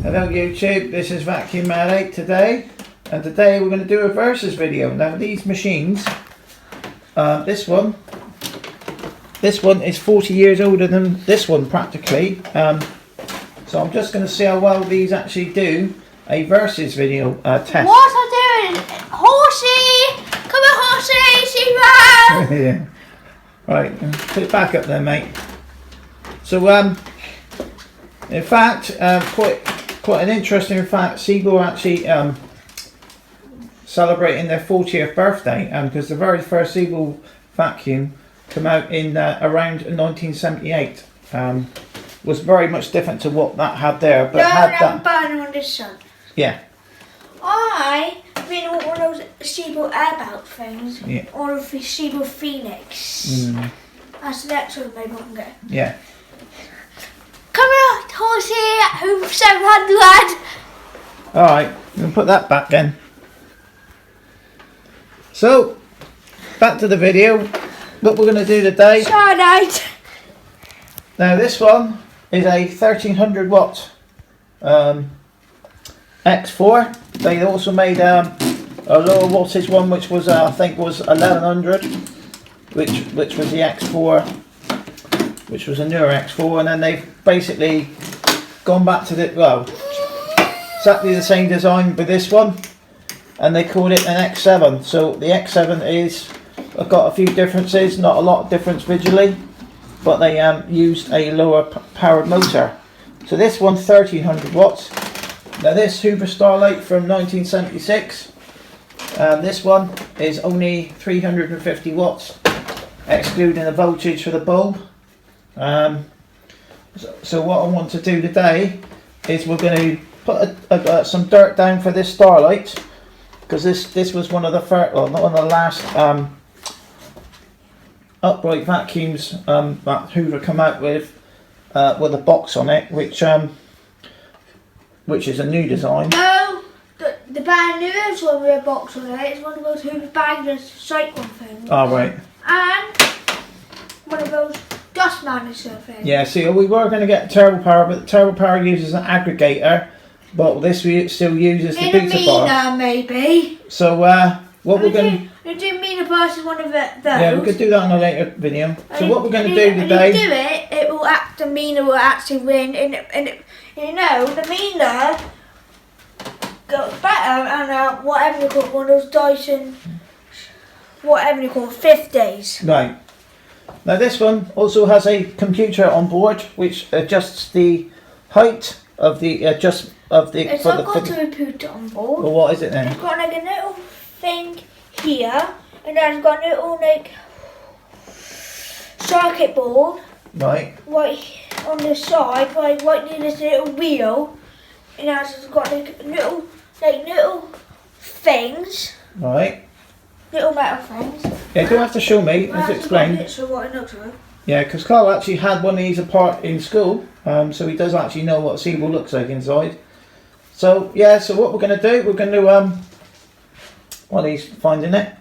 Hello YouTube, this is Vacuum Man 8 today, and today we're going to do a versus video. Now these machines, this one is 40 years older than this one practically, so I'm just going to see how well these actually do a versus video test. What are you doing? Horsey! Come on Horsey, Yeah. Right, put it back up there mate. So in fact, quite an interesting fact, Sebe are actually celebrating their 40th birthday, because the very first Sebe vacuum came out in around 1978. Was very much different to what that had there, but had that. On this one. Yeah. I really want one of those Sebe airbout things. Yeah. Or the Sebe Phoenix. That's the next one maybe I can get. Yeah. Come on, Horsey, Hoover 700. Alright, we'll put that back then. So, back to the video. What we're going to do today. Starlight. Now this one is a 1300 watt X4. They also made a lower wattage one, which was I think was 1100, which was the X4, which was a newer X4, and then they've basically gone back to the, well, exactly the same design with this one, and they called it an X7. So the X7 is, I've got a few differences, not a lot of difference visually, but they used a lower powered motor. So this one 1300 watts. Now this Hoover Starlight from 1976, this one is only 350 watts, excluding the voltage for the bulb. So what I want to do today is we're going to put some dirt down for this Starlight, because this was one of the first, well, not one of the last upright vacuums that Hoover come out with a box on it, which is a new design. No, the brand new one with a box on it. It's one of those Hoover bagless cycle things. Oh right. And one of those dust manager things. Yeah, see, we were going to get turbo power, but the turbo power uses an aggregator, but this still uses the beta bar. Maybe. So what we're going to... We do meter versus one of those. Yeah, we could do that in a later video. So what we're going to do today... If you do it, it will act, the meter will actually win, and you know, the meter goes better, and whatever you call one of those Dyson, whatever you call 50s. Right. Now this one also has a computer on board, which adjusts the height of the It's not got a computer on board. Well, what is it then? It's got like a little thing here, and then it's got a little like circuit board. Right. Right on the side, right near this little wheel, and it's got like little things. Right. Little metal things. Yeah, you don't have to show me, as explained. So what it looks like. Yeah, because Carl actually had one of these apart in school, so he does actually know what Sebe looks like inside. So yeah, so what we're going to do, we're going to while he's finding it,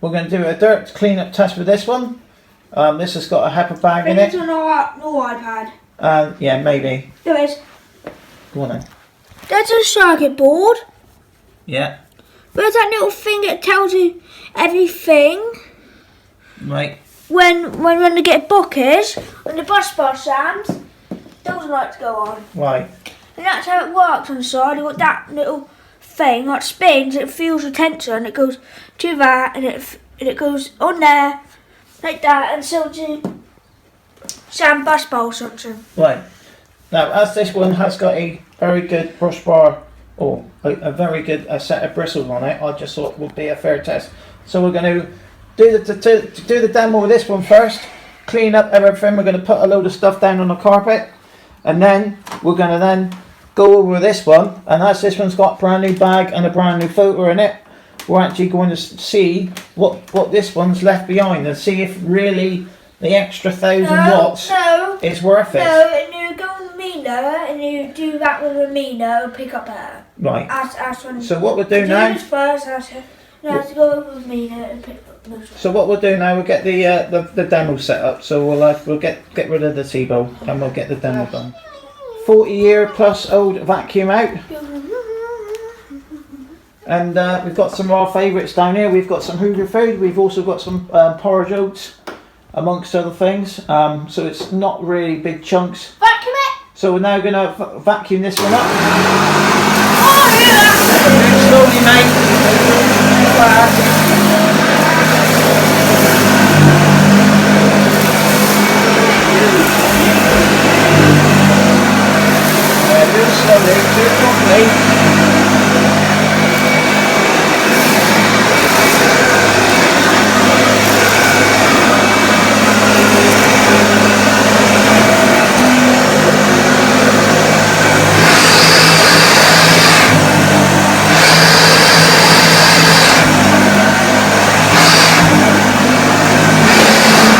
we're going to do a dirt clean-up test with this one. This has got a HEPA bag in it. It's no iPad. Yeah, maybe. There is. Go on then. There's a circuit board. Yeah. There's that little thing that tells you everything. Right. When they get buckets, when the bus bar sounds, those lights go on. Right. And that's how it works on the side. You've got that little thing that spins, it feels the tensor, and it goes to that, and it goes on there, like that, and so to sound bus bar or something. Right. Now, as this one has got a very good brush bar, or a very good set of bristles on it, I just thought would be a fair test. So we're going to do the demo with this one first, clean up everything. We're going to put a load of stuff down on the carpet, and then we're going to go over this one. And as this one's got a brand new bag and a brand new filter in it, we're actually going to see what this one's left behind, and see if really the extra 1,000 watts is worth it. No, and you go on the meter, and you do that with a meter, it'll pick up better. Right. That's when. So what we'll do do now. this first. You have to go with a meter and pick up. So what we'll do now, we'll get the demo set up. So we'll get rid of the Sebe and we'll get the demo done. 40-year plus old vacuum out. And we've got some of our favourites down here. We've got some Hoover food. We've also got some porridge oats, amongst other things. So it's not really big chunks. Vacuum it! So we're now going to vacuum this one up. Oh, yeah! Slowly, mate. Fast. Do it slowly, do it properly.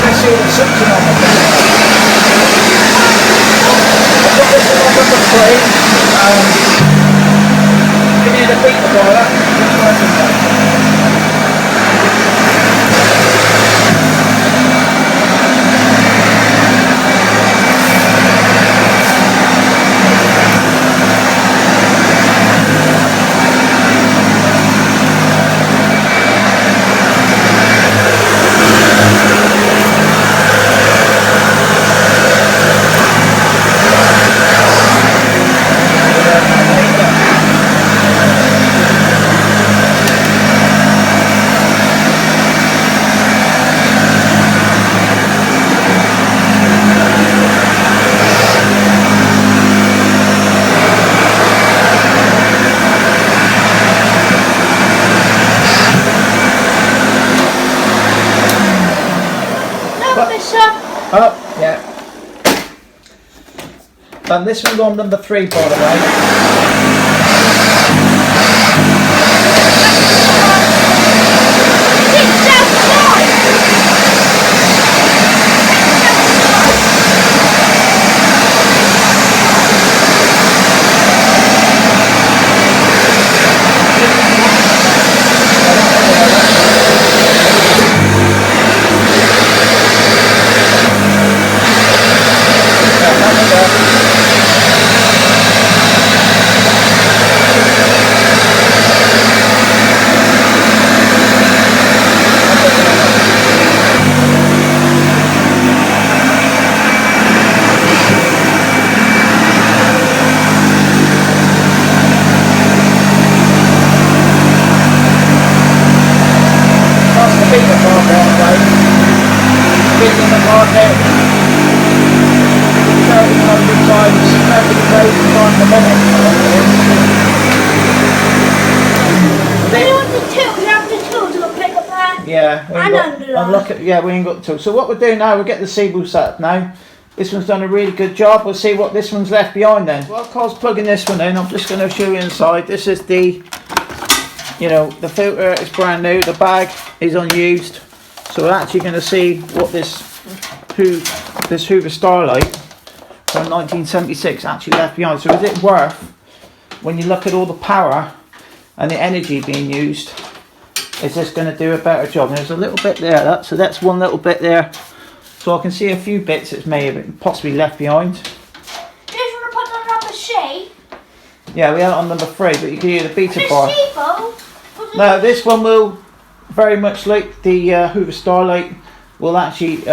Let's see what's something on the thing. I've got this one on the frame. Give me the beat by that. Up, yeah. And this one's on number 3, by the way. Yeah, we ain't got the tool. So what we'll do now, we'll get the Sebe set up now. This one's done a really good job. We'll see what this one's left behind then. While Carl's plugging this one in, I'm just going to show you inside. This is the, the filter is brand new. The bag is unused. So we're actually going to see what this Hoover Starlight from 1976 actually left behind. So is it worth, when you look at all the power and the energy being used, is this going to do a better job? And there's a little bit there, so that's one little bit there. So I can see a few bits that may have possibly left behind. Do you want to put on number C? Yeah, we had it on number 3, but you can hear the beta bar. Sebe? Now this one will, very much like the Hoover Starlight, will actually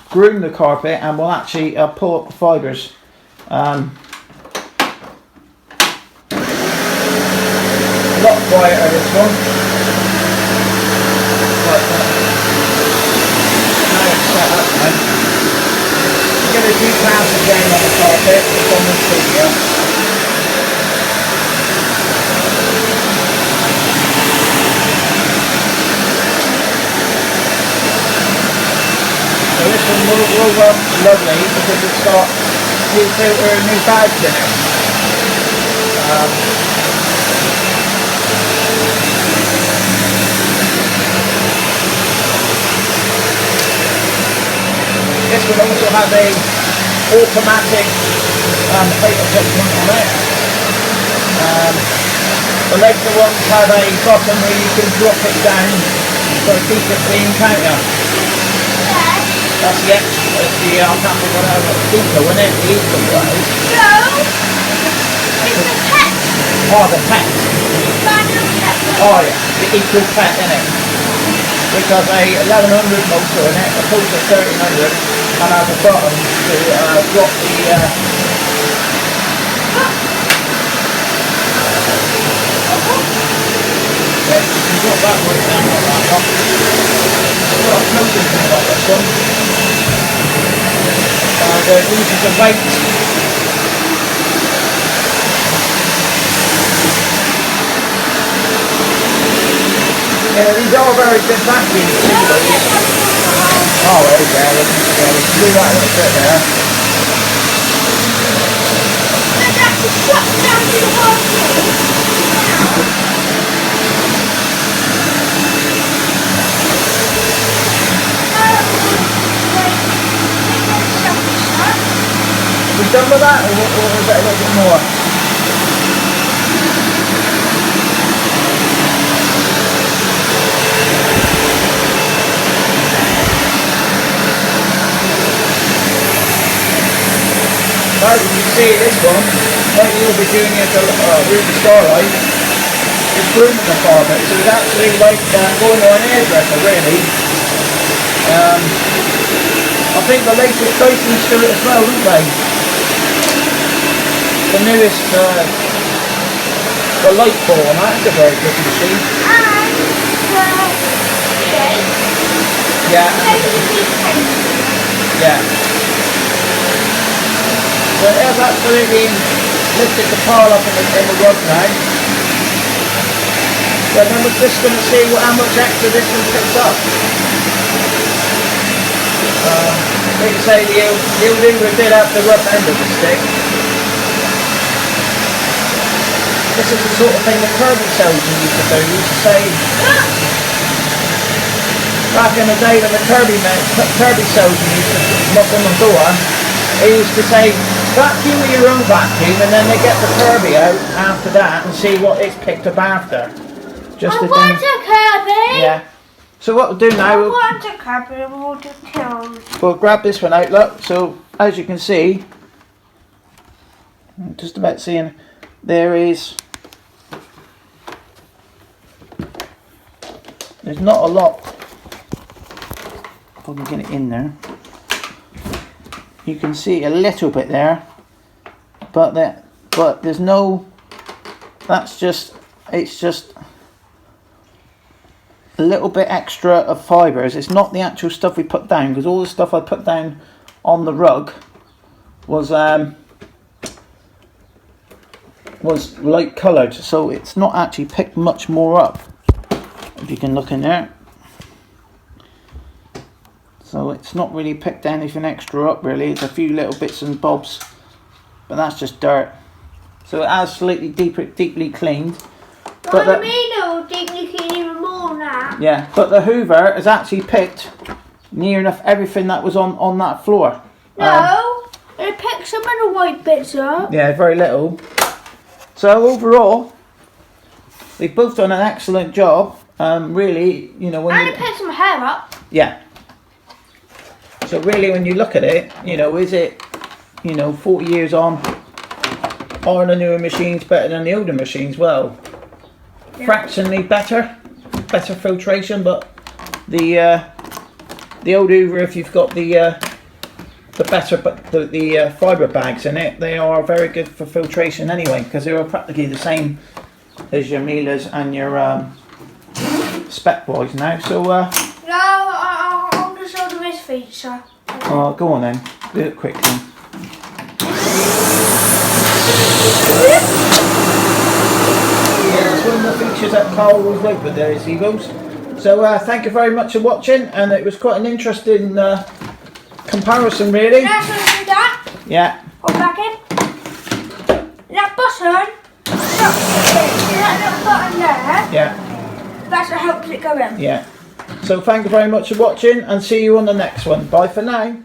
groom the carpet and will actually pull up the fibres. A lot quieter this one. Like that. Now it's set up now. I'm going to do pass again on the carpet, it's on the studio. So this one will work lovely because it's got new filter and new bags in it. This one also has a automatic height adjustment on it. The later ones have a button where you can drop it down for a deeper clean counter. That's the extra, I can't remember what the deeper one is, the equal one is. No! It's the pet! Oh, the pet. Manual pet. Oh yeah, the equal pet in it. Which has a 1100 motor in it, opposed to 1300, and has a button to drop the yeah, you can drop that one down like that one. I've got a notion about this one. And it uses a weight. Yeah, these are very good vacuums. Oh, there we go. Yeah, we can do that a little bit there. And that's the shut down to the water. We done with that, or was that a little bit more? Right, you can see this one, like you'll be doing it at Hoover Starlight, it's grooming the farmer, so it's actually like going on an hairdresser really. I think the latest Dyson's do it as well, don't they? The newest, the light ball on that is a very good machine. Yeah. Yeah. So it has absolutely lifted the pile up in the rug now. So then we're just going to see how much extra this one picks up. Like you say, the old Hoover did have the rough end of the stick. This is the sort of thing that Kirby salesmen used to do. He used to say, back in the day when the Kirby salesman used to knock on the door, he used to say, vacuum with your own vacuum, and then they get the Kirby out after that and see what it's picked up after. Just I want a Kirby! Yeah. So what we'll do now, I want a Kirby and we'll do kills. we'll grab this one out, look. So as you can see, just about seeing, there's not a lot. If I can get it in there, you can see a little bit there, but there's no. It's just a little bit extra of fibres. It's not the actual stuff we put down, because all the stuff I put down on the rug was light coloured, so it's not actually picked much more up. If you can look in there, so it's not really picked anything extra up really. It's a few little bits and bobs, but that's just dirt. So it has slightly deeply cleaned. What do you mean it'll deeply clean even more now? Yeah, but the Hoover has actually picked near enough everything that was on that floor. No, it picked some of the white bits up. Yeah, very little. So overall, they've both done an excellent job. Really, you know, when and you, it picked some hair up. yeah. So really, when you look at it, you know, is it, you know, 40 years on, are the newer machines better than the older machines? Well, Yeah. fractionally better filtration, but the old Hoover, if you've got the fibre bags in it, they are very good for filtration anyway, because they are practically the same as your Miele's and your Spec Boys now. So No, I'll just show them this feature. oh, go on then, do it quickly. Yeah, it's one of the features that Carl always liked with there, he goes. So thank you very much for watching, and it was quite an interesting comparison really. Now so do that. Yeah. Hold back in. That button, that little button there, Yeah. that's what helps it go in. Yeah. So thank you very much for watching, and see you on the next one. Bye for now.